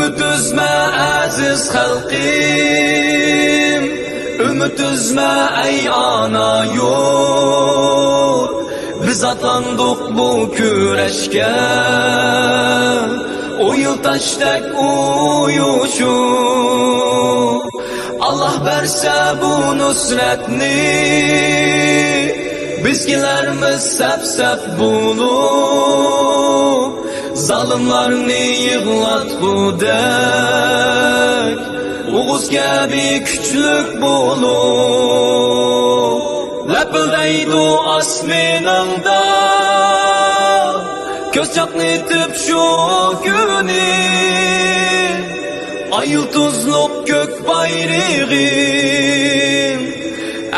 Ümit üzme aziz halqim, ümit üzme ey ana yurt. Biz atlandık bu küreşke, o yıl taştak uyuşup. Allah verse bu nusretni, bizgilerimiz sep bulup. Zalimlarni yığlatgudek, Uyghurs gibi küçlük bulup. Lepildeydi asminanda, göz çaknitip şu günü. Ay yıldızlık gök bayrağım,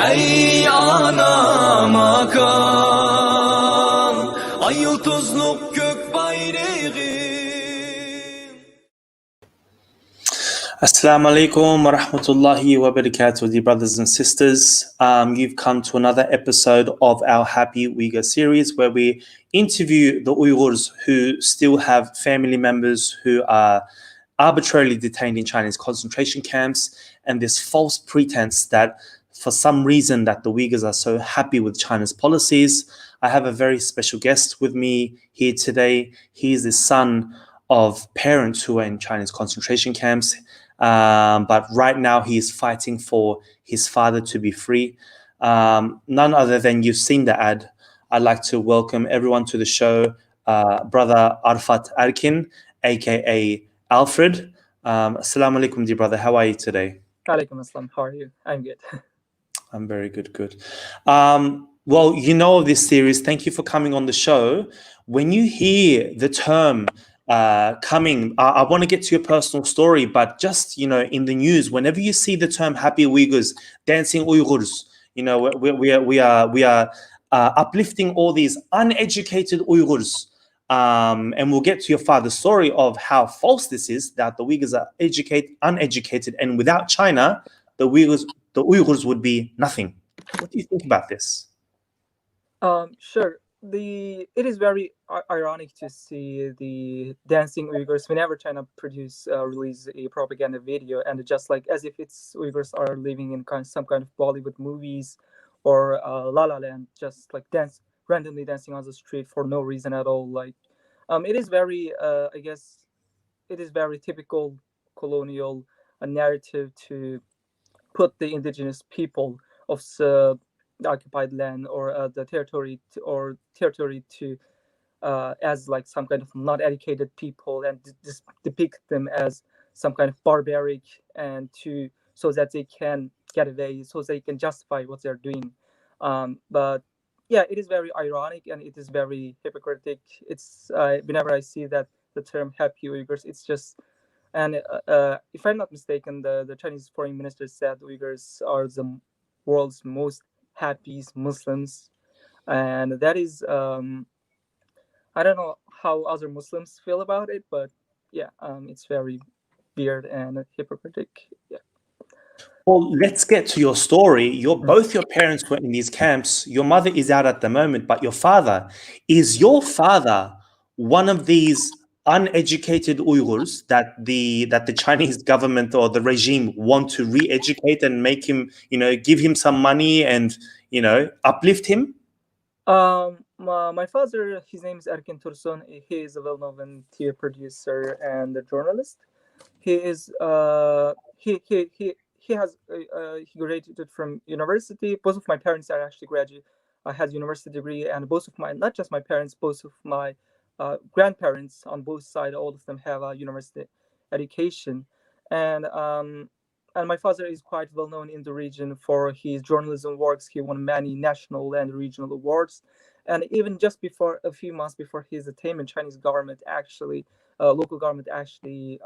ey ana makam. Ay yıldızlık gök bayrağım. Assalamu alaikum wa rahmatullahi wa barakatuh, dear brothers and sisters. You've come to another episode of our Happy Uyghur series where we interview the Uyghurs who still have family members who are arbitrarily detained in Chinese concentration camps, and this false pretense that for some reason that the Uyghurs are so happy with China's policies. I have a very special guest with me here today. He is the son of parents who are in Chinese concentration camps. But right now he is fighting for his father to be free. None other than, you've seen the ad. I'd like to welcome everyone to the show, brother Arfat Erkin, aka Alfred. Assalamu alaikum, dear brother. How are you today? Alaikum assalam. How are you? I'm good. I'm very good. Well, you know of this series. Thank you for coming on the show. When you hear the term coming, I want to get to your personal story, but just, in the news, whenever you see the term Happy Uyghurs, Dancing Uyghurs, we are uplifting all these uneducated Uyghurs. And we'll get to your father's story of how false this is, that the Uyghurs are uneducated, and without China, the Uyghurs would be nothing. What do you think about this? Sure. It is very ironic to see the dancing Uyghurs whenever China release a propaganda video, and just like as if it's Uyghurs are living in some kind of Bollywood movies or La La Land, just like randomly dancing on the street for no reason at all. Like, it is very, I guess, it is very typical colonial narrative to put the indigenous people of the occupied land or the territory to as like some kind of not educated people, and depict them as some kind of barbaric, and so that they can get away, so they can justify what they're doing. But yeah, it is very ironic and it is very hypocritic. It's whenever I see that the term Happy Uyghurs, it's just, and if I'm not mistaken, the Chinese foreign minister said Uyghurs are the world's most happiest Muslims, and that is I don't know how other Muslims feel about it, but yeah, it's very weird and hypocritic. Yeah. Well, let's get to your story. Both your parents were in these camps. Your mother is out at the moment, but your father, is your father one of these uneducated Uyghurs that the Chinese government or the regime want to re-educate and make him, give him some money and, uplift him? My father, his name is Erkin Tursun. He is a well-known TV producer and a journalist. He is he graduated from university. Both of my parents are actually had university degree, and both of not just my parents, both of my grandparents on both sides, all of them have a university education, and my father is quite well known in the region for his journalism works. He won many national and regional awards, and even just a few months before his attainment, Chinese government local government actually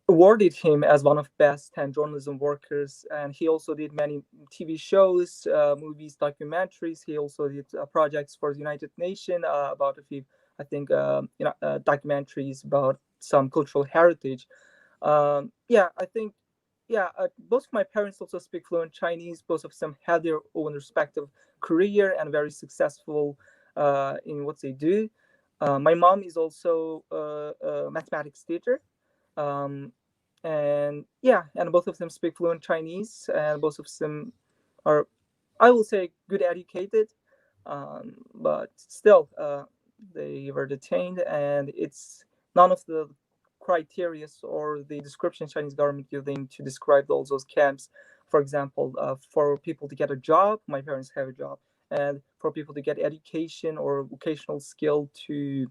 awarded him as one of best 10 journalism workers. And he also did many TV shows, movies, documentaries. He also did projects for the United Nations about a few, I think, documentaries about some cultural heritage. I think, both of my parents also speak fluent Chinese. Both of them had their own respective career and very successful in what they do. My mom is also a mathematics teacher, um, and yeah, and both of them speak fluent Chinese, and both of them are, I will say, good educated, but still, they were detained, and it's none of the criteria or the description Chinese government using to describe all those camps. For example, for people to get a job, my parents have a job, and for people to get education or vocational skill to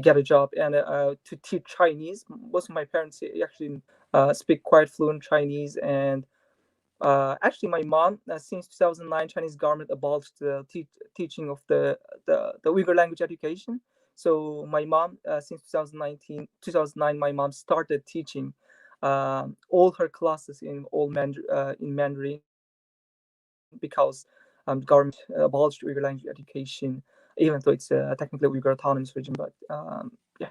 get a job and to teach Chinese. Most of my parents actually speak quite fluent Chinese, and actually, my mom, since 2009, Chinese government abolished the teaching of the Uyghur language education. So my mom, since 2009, my mom started teaching all her classes in in Mandarin because government abolished Uyghur language education, even though it's technically Uyghur autonomous region. But yeah.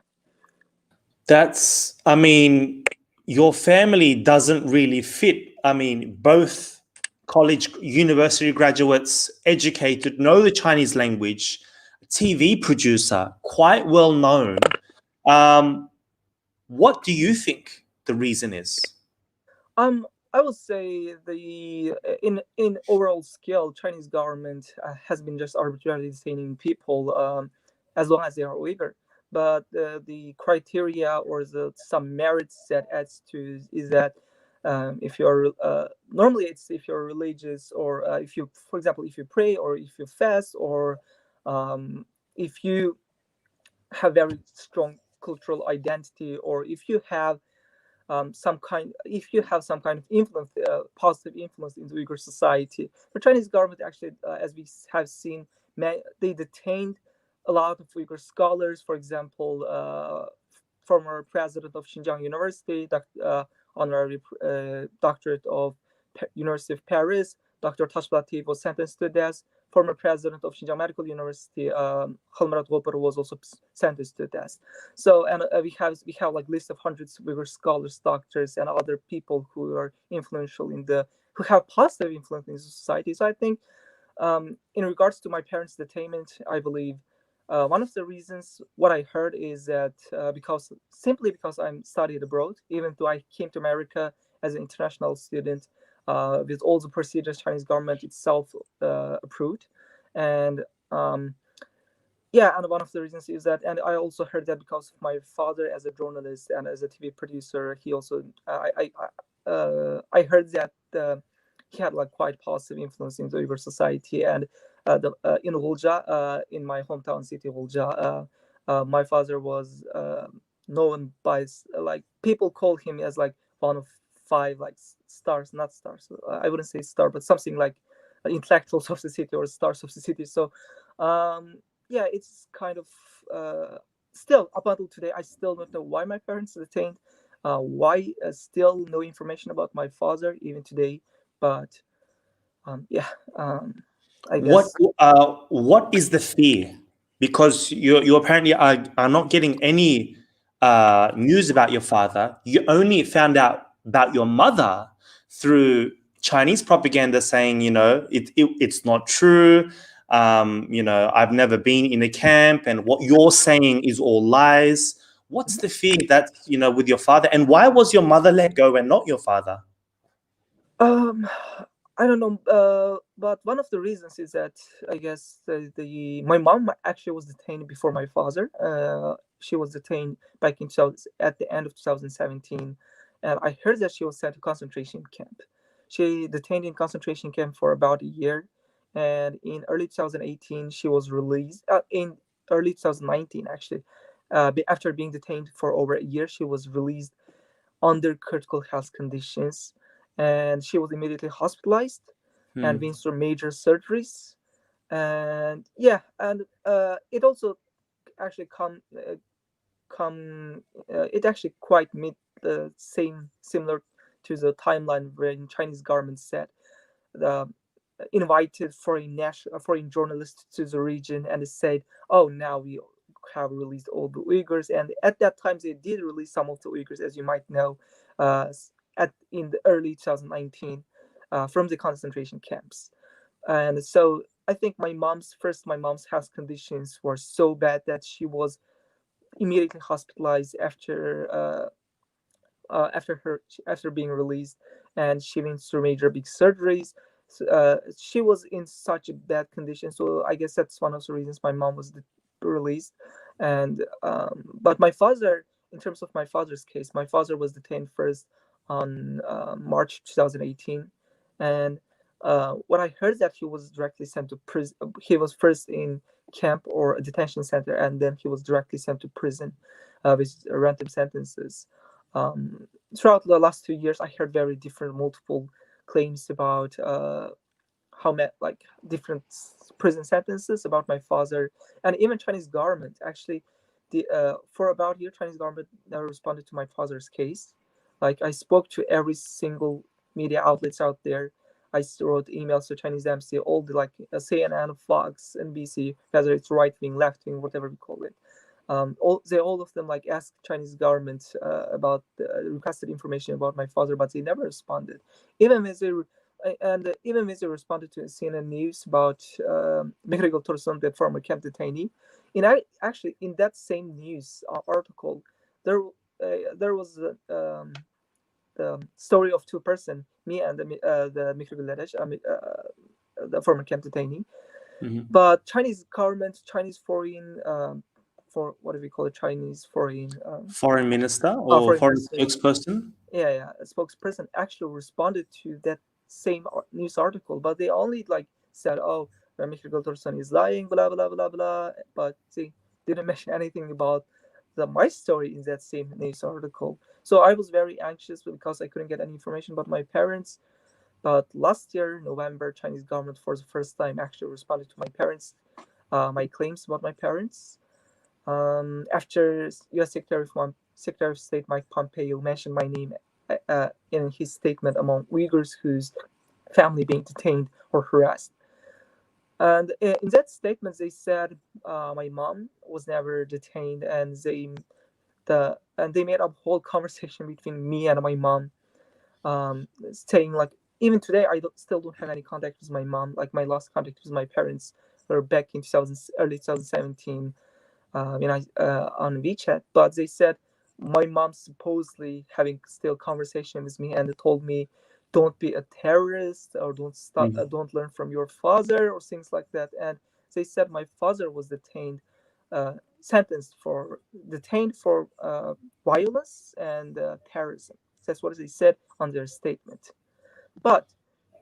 That's, I mean, your family doesn't really fit. I mean, both college, university graduates, educated, know the Chinese language, TV producer, quite well known. Um, what do you think the reason is? I would say the in overall scale, Chinese government has been just arbitrarily detaining people as long as they are Uyghur. But the criteria or the some merits that adds to is that if you're normally it's if you're religious or if you, for example, if you pray or if you fast or if you have very strong cultural identity or if you have if you have some kind of influence, positive influence in the Uyghur society. The Chinese government actually, as we have seen, they detained a lot of Uyghur scholars. For example, former president of Xinjiang University, honorary doctorate of University of Paris, Dr. Tashbati was sentenced to death. Former president of Xinjiang Medical University, Khalmarat Gopar, was also sentenced to death. So, and we have like list of hundreds of Uyghur scholars, doctors, and other people who are influential who have positive influence in society. So I think, in regards to my parents' detainment, I believe one of the reasons what I heard is that simply because I'm studied abroad, even though I came to America as an international student, with all the procedures Chinese government itself approved, and yeah, and one of the reasons is that, and I also heard that because of my father as a journalist and as a TV producer, he also I heard that he had like quite positive influence in the Uyghur society, and in Volja, in my hometown city Volja, my father was known by like people call him as like one of five like stars, not stars. I wouldn't say star, but something like intellectuals of the city or stars of the city. So. Yeah, it's kind of still up until today. I still don't know why my parents detained. Why still no information about my father even today. But yeah, I What guess. what is the fear? Because you apparently are not getting any news about your father. You only found out about your mother through Chinese propaganda saying, you know, it's not true. You know, I've never been in a camp, and what you're saying is all lies. What's the fear that, you know, with your father, and why was your mother let go and not your father? Um, I don't know, but one of the reasons is that I guess my mom actually was detained before my father. She was detained back in at the end of 2017, and I heard that she was sent to concentration camp. She detained in concentration camp for about a year, and in early 2018 she was released. In early 2019, actually, after being detained for over a year, she was released under critical health conditions, and she was immediately hospitalized and Hmm. went through major surgeries. And yeah, and it also actually it actually quite meet the same similar to the timeline when Chinese government said the invited foreign journalists to the region and said, "Oh, now we have released all the Uyghurs." And at that time, they did release some of the Uyghurs, as you might know, uh, in the early 2019 from the concentration camps. And so I think my mom's health conditions were so bad that she was immediately hospitalized after being released, and she went through major big surgeries. She was in such a bad condition, so I guess that's one of the reasons my mom was released. And but my father, in terms of my father's case, my father was detained first on March 2018, and what I heard that he was directly sent to prison. He was first in camp or a detention center, and then he was directly sent to prison with random sentences. Throughout the last 2 years, I heard very different, multiple claims about like different prison sentences about my father, and even Chinese government. Actually, the for about a year, Chinese government never responded to my father's case. Like I spoke to every single media outlets out there. I wrote emails to Chinese embassy, all the like CNN, Fox, NBC, whether it's right wing, left wing, whatever we call it. All of them like asked Chinese government about requested information about my father, but they never responded. Even when they even when they responded to CNN News about Mikhail Tursun, the former camp detainee, actually in that same news article, there was the story of two person, me and the Mikhail the former camp detainee. Mm-hmm. But Chinese government, Chinese foreign for what do we call it? Chinese foreign Foreign minister or foreign minister. spokesperson? Yeah, a spokesperson actually responded to that same news article, but they only like said, "Oh, Mikhail Tursun is lying," blah blah blah blah, but they didn't mention anything about my story in that same news article. So I was very anxious because I couldn't get any information about my parents. But last year, November, Chinese government for the first time actually responded to my parents, my claims about my parents. After U.S. Secretary of State Mike Pompeo mentioned my name in his statement among Uyghurs whose family being detained or harassed. And in that statement, they said my mom was never detained, and they made a whole conversation between me and my mom, saying like even today still don't have any contact with my mom. Like my last contact with my parents were back in early 2017. On WeChat, but they said my mom supposedly having still conversation with me, and they told me, "Don't be a terrorist or don't learn from your father," or things like that. And they said my father was detained for violence and terrorism. That's what they said on their statement. But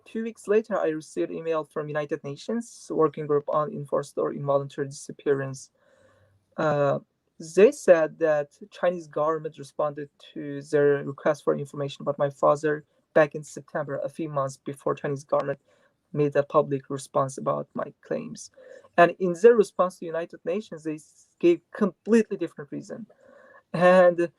2 weeks later, I received an email from United Nations Working Group on Enforced or Involuntary Disappearance. They said that Chinese government responded to their request for information about my father back in September, a few months before Chinese government made a public response about my claims. And in their response to United Nations, they gave completely different reason, and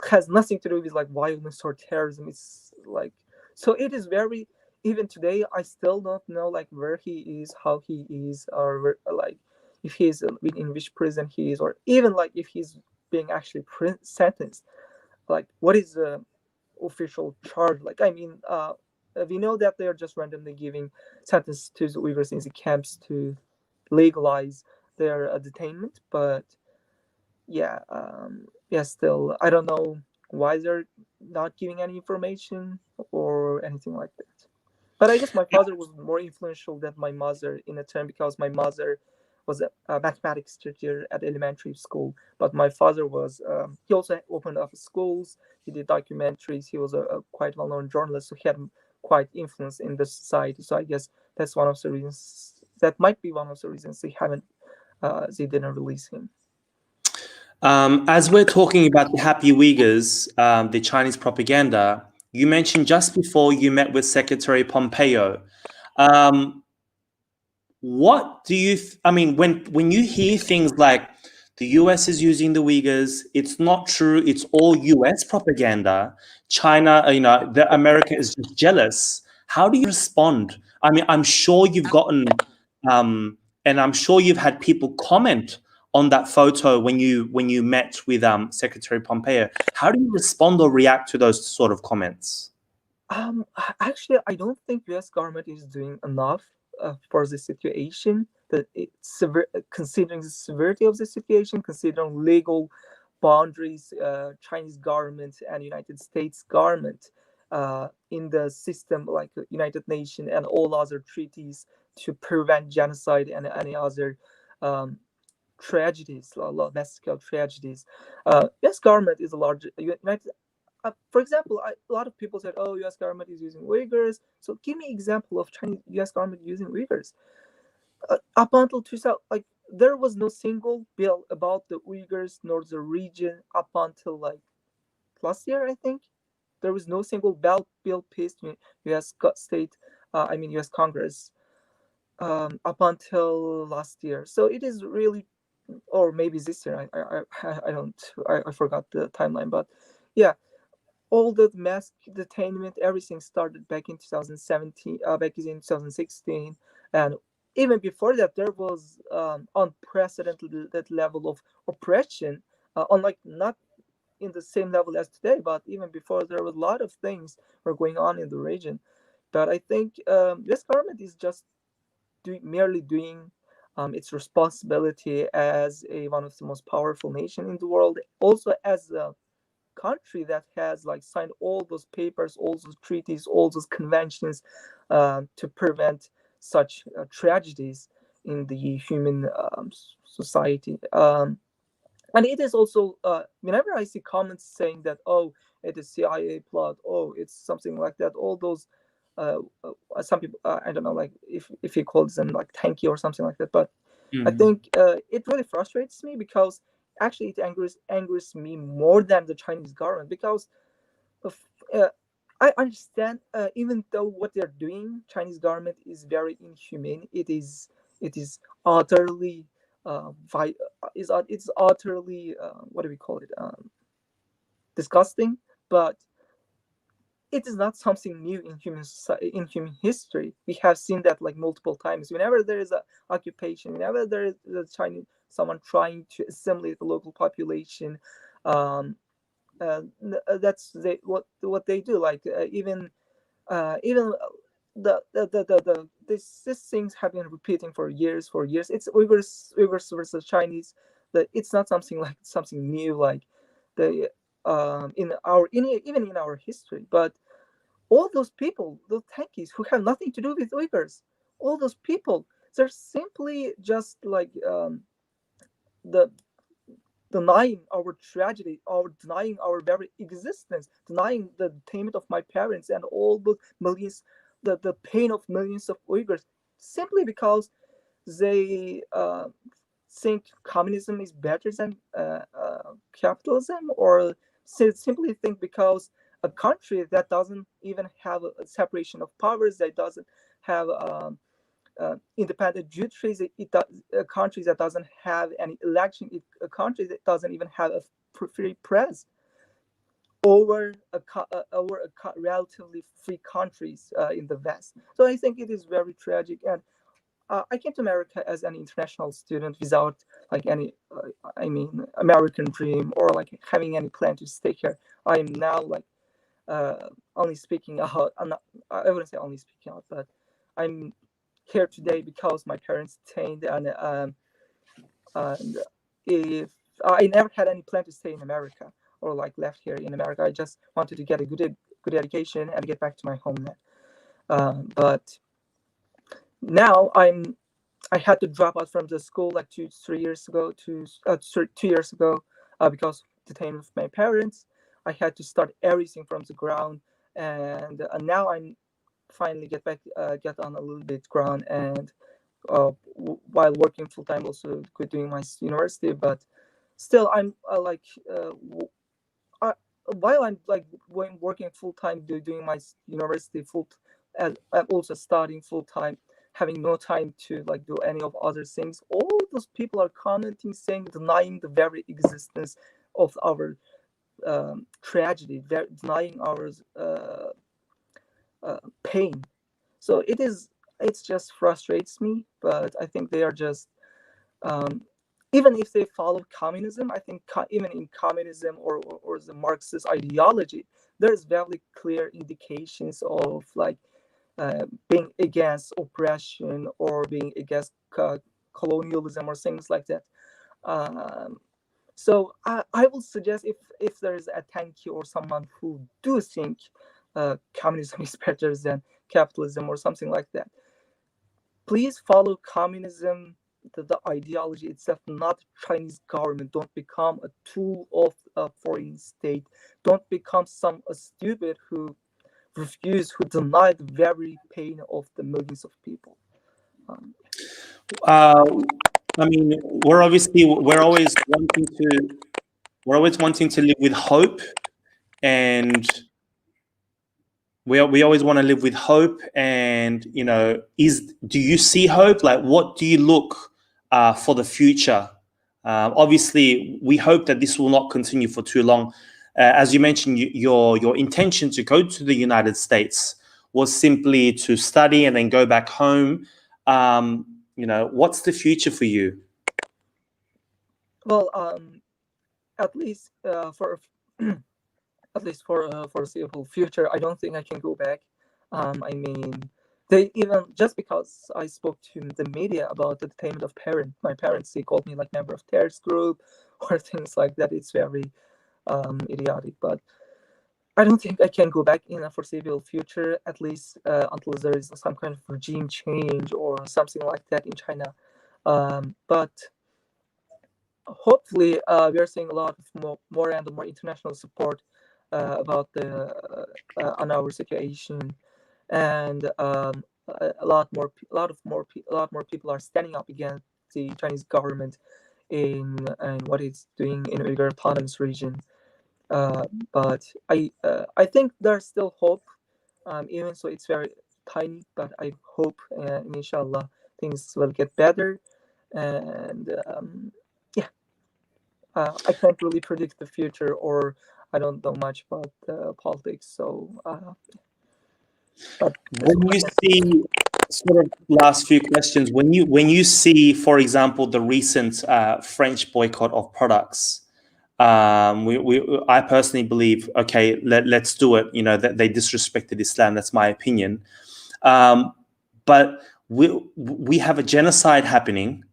has nothing to do with like violence or terrorism. It's like, so it is very, even today I still don't know like where he is, how he is, or like if he's in which prison he is, or even like if he's being actually sentenced, like what is the official charge. Like I mean, we know that they are just randomly giving sentences to the Uyghurs in the camps to legalize their detainment, but yeah, still I don't know why they're not giving any information or anything like that. But I guess my father was more influential than my mother in a term, because my mother was a mathematics teacher at elementary school, but my father was he also opened up schools, he did documentaries, he was a quite well-known journalist, so he had quite influence in the society. So I guess that's one of the reasons, that might be one of the reasons they didn't release him. As we're talking about the Happy Uyghurs, the Chinese propaganda, you mentioned just before you met with Secretary Pompeo. What do you? I mean, when you hear things like the US is using the Uyghurs, it's not true. It's all US propaganda. China, America is just jealous. How do you respond? I mean, I'm sure you've gotten, and I'm sure you've had people comment on that photo when you met with Secretary Pompeo. How do you respond or react to those sort of comments? Actually, I don't think U.S. government is doing enough for the situation, that it's considering the severity of the situation, considering legal boundaries, Chinese government and United States government in the system like United Nations and all other treaties to prevent genocide and any other tragedies, mass-scale tragedies. U.S. government is a large United. For example, a lot of people said, "Oh, U.S. government is using Uyghurs." So, give me example of Chinese U.S. government using Uyghurs. Up until 2000, like there was no single bill about the Uyghurs nor the region up until like last year, I think. There was no single bill passed in U.S. state, U.S. Congress up until last year. So it is really, or maybe this year. I forgot the timeline, but yeah, all the mass detainment, everything started back in 2017, back in 2016, and even before that, there was unprecedented level of oppression, unlike not in the same level as today, but even before there was a lot of things were going on in the region. But I think this government is just merely doing its responsibility as one of the most powerful nation in the world, also as a country that has like signed all those papers, all those treaties, all those conventions to prevent such tragedies in the human society. And it is also, whenever I see comments saying that, oh, it is CIA plot, oh, it's something like that, all those, some people, I don't know, like if he calls them like tanky or something like that, but I think it really frustrates me because actually it angers me more than the Chinese government, because of, I understand, even though what they're doing, Chinese government is very inhumane. It is utterly it's utterly what do we call it, disgusting, but it is not something new in human history. We have seen that like multiple times. Whenever there is a occupation, whenever there is someone trying to assimilate the local population, that's what they do. Like even these things have been repeating for years. It's Uyghurs versus Chinese. It's not something like something new, like the even in our history. But all those people, those tankies who have nothing to do with Uyghurs, all those people, they're simply just like the denying our tragedy, or denying our very existence, denying the attainment of my parents and all the millions, the pain of millions of Uyghurs, simply because they think communism is better than capitalism, or simply think because a country that doesn't even have a separation of powers, that doesn't have independent judiciaries, a country that doesn't have any election, a country that doesn't even have a free press, over relatively free countries in the West. So I think it is very tragic. And I came to America as an international student without like any, American dream, or like having any plan to stay here. I am now like only speaking out. I wouldn't say only speaking out, but I'm here today because my parents detained, and if I never had any plan to stay in America or like left here in America. I just wanted to get a good education and get back to my homeland. But now I had to drop out from the school like 2 years ago because detained with my parents. I had to start everything from the ground, and now I'm finally get on a little bit ground, and while working full time, also doing my university. But still, I'm while I'm like working full time, doing my university and I'm also studying full time, having no time to like do any of other things. All those people are commenting, saying, denying the very existence of our tragedy, denying our pain. So it's just frustrates me. But I think they are just even if they follow communism, I think even in communism or the Marxist ideology, there's very clear indications of like being against oppression or being against colonialism or things like that. Um, so I will suggest, if there is a tanky or someone who do think communism is better than capitalism or something like that, please follow communism, the ideology itself, not Chinese government. Don't become a tool of a foreign state. Don't become some stupid who deny the very pain of the millions of people. Um, Uh, I mean, we're always wanting to live with hope, and we always want to live with hope. And do you see hope? Like, what do you look for the future? Obviously, we hope that this will not continue for too long. As you mentioned, your intention to go to the United States was simply to study and then go back home. What's the future for you? well, at least for at least for a foreseeable future, I don't think I can go back. I mean, they even, just because I spoke to the media about the detainment of my parents, they called me like member of terrorist group or things like that. It's very idiotic, but I don't think I can go back in a foreseeable future, at least until there is some kind of regime change or something like that in China. But hopefully, we are seeing a lot of more and more international support about on our situation, and a lot more people are standing up against the Chinese government in what it's doing in Uyghur Autonomous Region. But I think there's still hope, even so it's very tiny. But I hope, inshallah, things will get better. And yeah, I can't really predict the future, or I don't know much about politics. So, but When you see, sort of last few questions, when you see, for example, the recent French boycott of products, I personally believe, okay, let's do it. That they disrespected Islam. That's my opinion. But we have a genocide happening,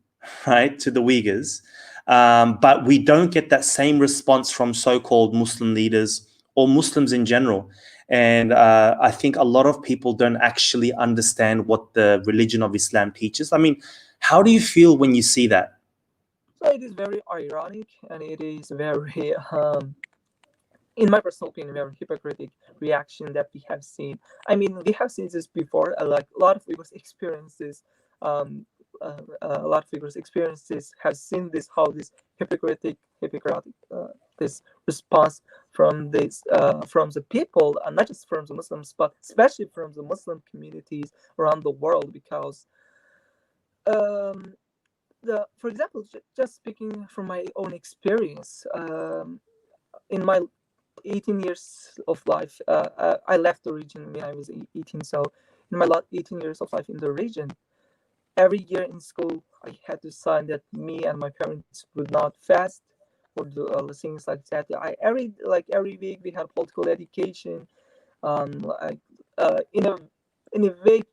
right, to the Uyghurs, but we don't get that same response from so-called Muslim leaders or Muslims in general. And I think a lot of people don't actually understand what the religion of Islam teaches. I mean, how do you feel when you see that? so it is very ironic, and it is very in my personal opinion, very hypocritic reaction that we have seen. I mean, we have seen this before. Like a lot of Uyghurs experiences, a lot of Uyghurs experiences have seen this, how this hypocritic, this response from the people, and not just from the Muslims, but especially from the Muslim communities around the world, because for example, just speaking from my own experience, in my 18 years of life, I left the region when I was 18. So in my 18 years of life in the region, every year in school, I had to sign that me and my parents would not fast or do things like that. Every week we had political education, like in a very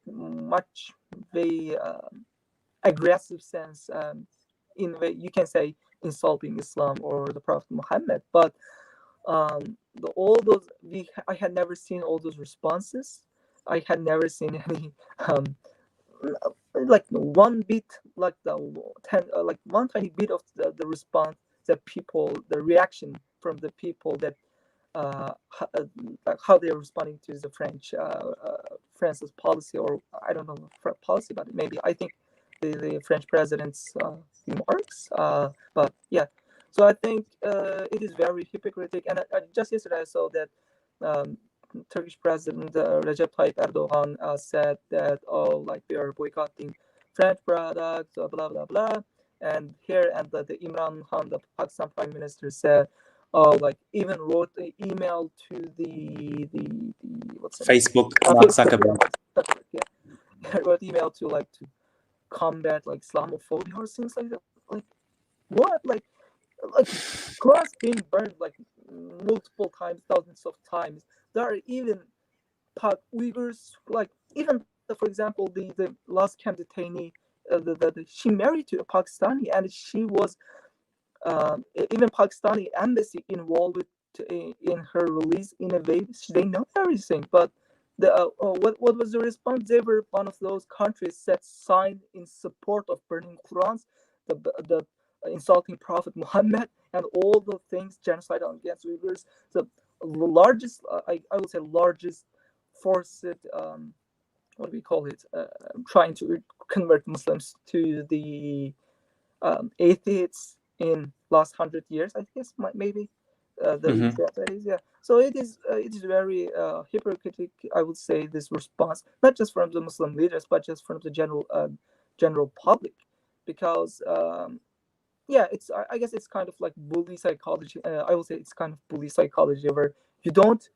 aggressive sense, in a way you can say insulting Islam or the Prophet Muhammad, but all those I had never seen all those responses. I had never seen any like one bit, like like one tiny bit of the response, the reaction from the people, that like how they're responding to the France's policy, or I don't know policy, but maybe I think the French president's remarks. But yeah, so I think it is very hypocritical. And just yesterday I saw that Turkish President Recep Tayyip Erdogan said that, oh, like we are boycotting French products, blah blah blah. And the Imran Khan, the Pakistan Prime Minister, said, oh, like even wrote an email to the what's the Facebook, Mark Zuckerberg. Yeah, wrote email to combat like Islamophobia or things like that. Like what? Like Quran's being burned like multiple times, thousands of times. There are even Uyghurs, like even for example, the last camp detainee, she married to a Pakistani, and she was even Pakistani embassy involved in her release in a way. They know everything, but what was the response? They were one of those countries that signed in support of burning Qurans, the insulting Prophet Muhammad, and all the things genocide against Uyghurs. The largest, I would say, largest forced what do we call it? Trying to convert Muslims to the atheists in last 100 years, I guess, maybe. That is, yeah. So it is very hypocritical, I would say, this response, not just from the Muslim leaders, but just from the general public, because yeah, I guess it's kind of like bully psychology. I will say it's kind of bully psychology, where you don't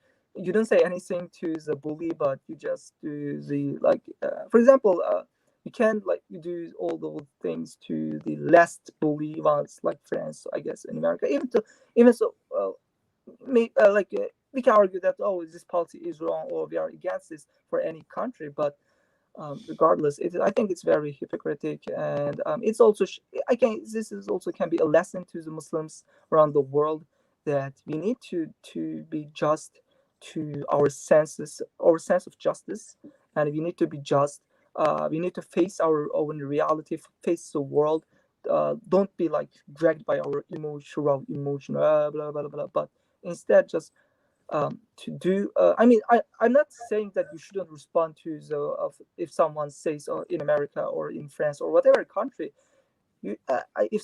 say anything to the bully, but you just do the like. For example, you can like you do all those things to the last bully ones, like France, I guess, in America. Even so, we can argue that, oh, this policy is wrong, or we are against this for any country, but regardless, I think it's very hypocritic, and it's also this is also can be a lesson to the Muslims around the world, that we need to be just to our sense of justice, and we need to be just. We need to face our own reality, face the world. Don't be like dragged by our emotion, blah blah blah blah. But instead, just to do. I'm not saying that you shouldn't respond to if someone says in America or in France or whatever country, you if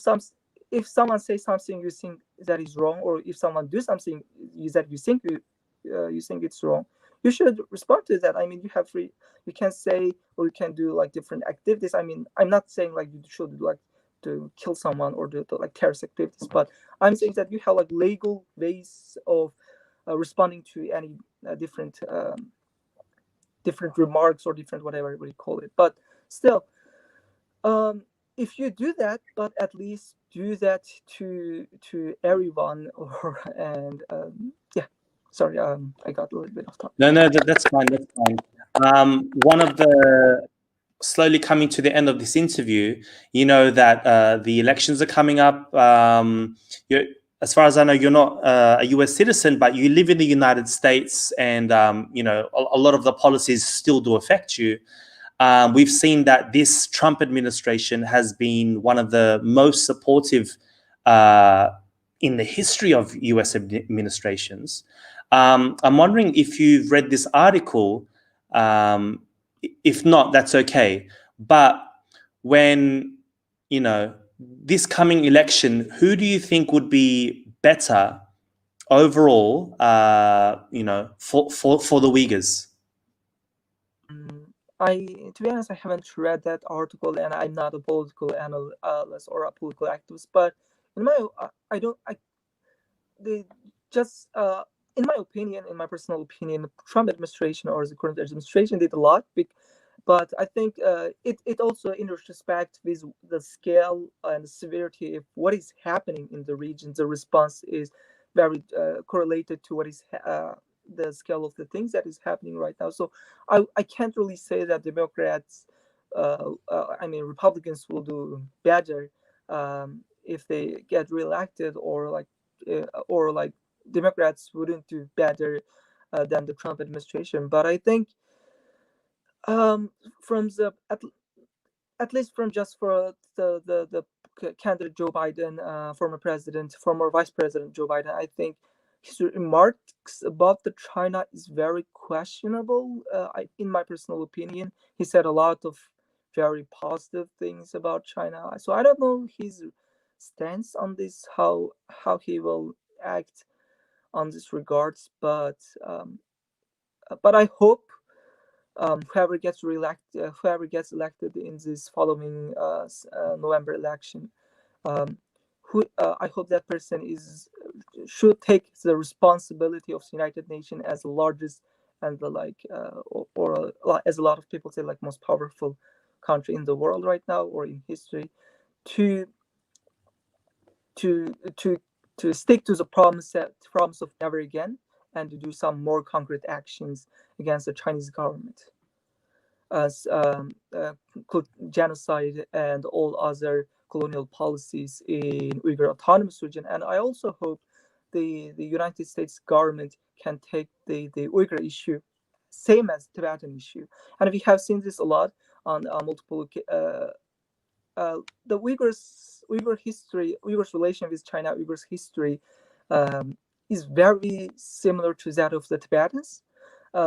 someone says something you think that is wrong, or if someone do something that you think it's wrong, you should respond to that. I mean, you have free. You can say, or you can do like different activities. I mean, I'm not saying like you should like to kill someone or do like terrorist activities, but I'm saying that you have like legal ways of responding to any different remarks or different whatever we call it. But still, if you do that, but at least do that to everyone, or and yeah. Sorry, I got a little bit off topic. No, that's fine. That's fine. One of the slowly coming to the end of this interview, you know that the elections are coming up. As far as I know, you're not a US citizen, but you live in the United States, and you know a lot of the policies still do affect you. We've seen that this Trump administration has been one of the most supportive in the history of US administrations. I'm wondering if you've read this article. If not, that's okay. But when, you know, this coming election, who do you think would be better overall, you know, for the Uyghurs? To be honest, I haven't read that article, and I'm not a political analyst or a political activist. But in my, I don't, I, they just, in my opinion, in my personal opinion, the Trump administration or the current administration did a lot. But I think it also, in retrospect, with the scale and the severity of what is happening in the region, the response is very correlated to what is the scale of the things that is happening right now. So I can't really say that Democrats, Republicans will do better if they get reelected, or like Democrats wouldn't do better than the Trump administration. But I think from the at least from just for the candidate Joe Biden, former Vice President Joe Biden, I think his remarks about the China is very questionable. In my personal opinion, he said a lot of very positive things about China. So I don't know his stance on this, how he will act on this regards, but I hope whoever gets elected in this following November election, I hope that person should take the responsibility of the United Nations as the largest and as a lot of people say, like most powerful country in the world right now or in history, to stick to the promise of never again, and to do some more concrete actions against the Chinese government. genocide and all other colonial policies in Uyghur Autonomous Region. And I also hope the United States government can take the Uyghur issue same as Tibetan issue. And we have seen this a lot on multiple the Uyghur history, Uyghurs relation with China, Uyghurs history is very similar to that of the Tibetans.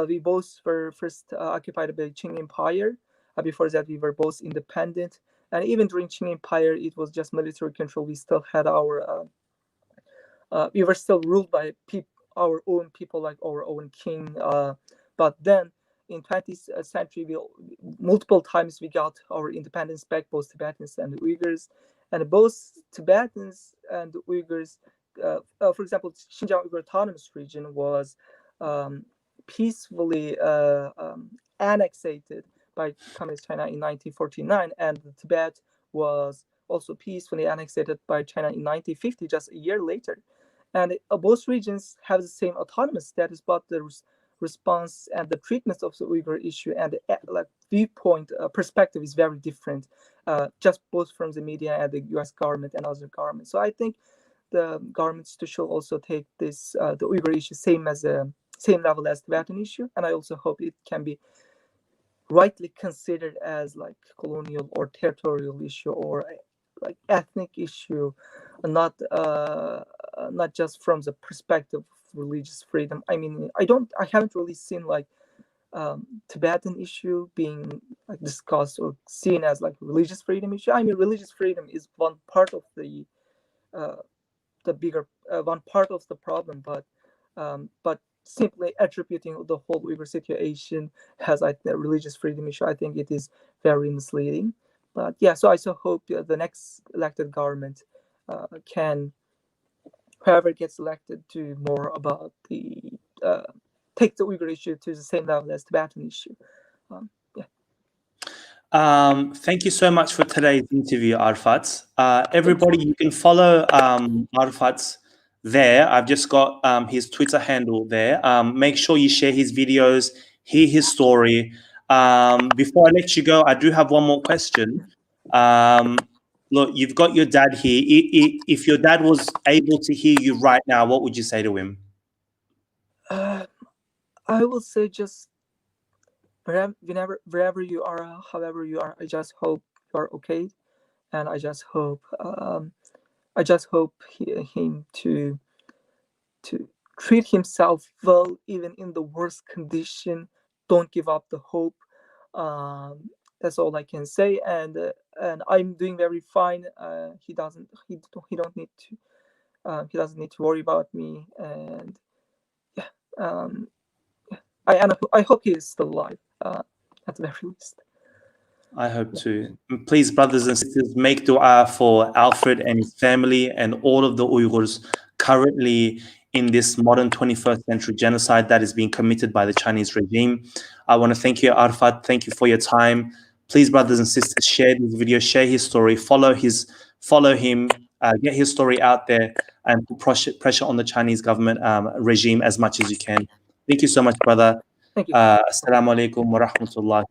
We both were first occupied by Qing Empire. Before that, we were both independent. And even during Qing Empire, it was just military control. We still had our, we were still ruled by our own people, like our own king. But then in 20th century, multiple times we got our independence back, both Tibetans and Uyghurs. And both Tibetans and Uyghurs, for example, Xinjiang Uyghur Autonomous Region was peacefully annexed by Communist China in 1949, and Tibet was also peacefully annexed by China in 1950, just a year later. And both regions have the same autonomous status, but the response and the treatment of the Uyghur issue and the viewpoint perspective is very different, just both from the media and the U.S. government and other governments. So I think the governments should also take this the Uyghur issue same level as Tibetan issue, and I also hope it can be rightly considered as like colonial or territorial issue or like ethnic issue, not just from the perspective of religious freedom. I mean, I haven't really seen like Tibetan issue being like discussed or seen as like religious freedom issue. I mean, religious freedom is one part of the bigger one part of the problem, but simply attributing the whole Uyghur situation as a religious freedom issue, I think it is very misleading. But yeah, so I so hope the next elected government can, whoever gets elected, do more about the take the Uyghur issue to the same level as Tibetan issue. Thank you so much for today's interview, Arfat. Everybody, you can follow Arfat there. I've just got his Twitter handle there. Make sure you share his videos, hear his story. Before I let you go, I do have one more question. Look, you've got your dad here. If your dad was able to hear you right now, what would you say to him? I will say just wherever you are, however you are, I just hope you are okay, and I just hope him to treat himself well, even in the worst condition. Don't give up the hope. That's all I can say. And I'm doing very fine. He doesn't need to worry about me. And yeah, I hope he is still alive, at the very least. I hope to. Please, brothers and sisters, make dua for Alfred and his family and all of the Uyghurs currently in this modern 21st century genocide that is being committed by the Chinese regime. I want to thank you, Arfat. Thank you for your time. Please, brothers and sisters, share this video, share his story, follow him, get his story out there, and put pressure on the Chinese government regime as much as you can. Thank you so much, brother. Thank you. Assalamu alaikum wa rahmatullahi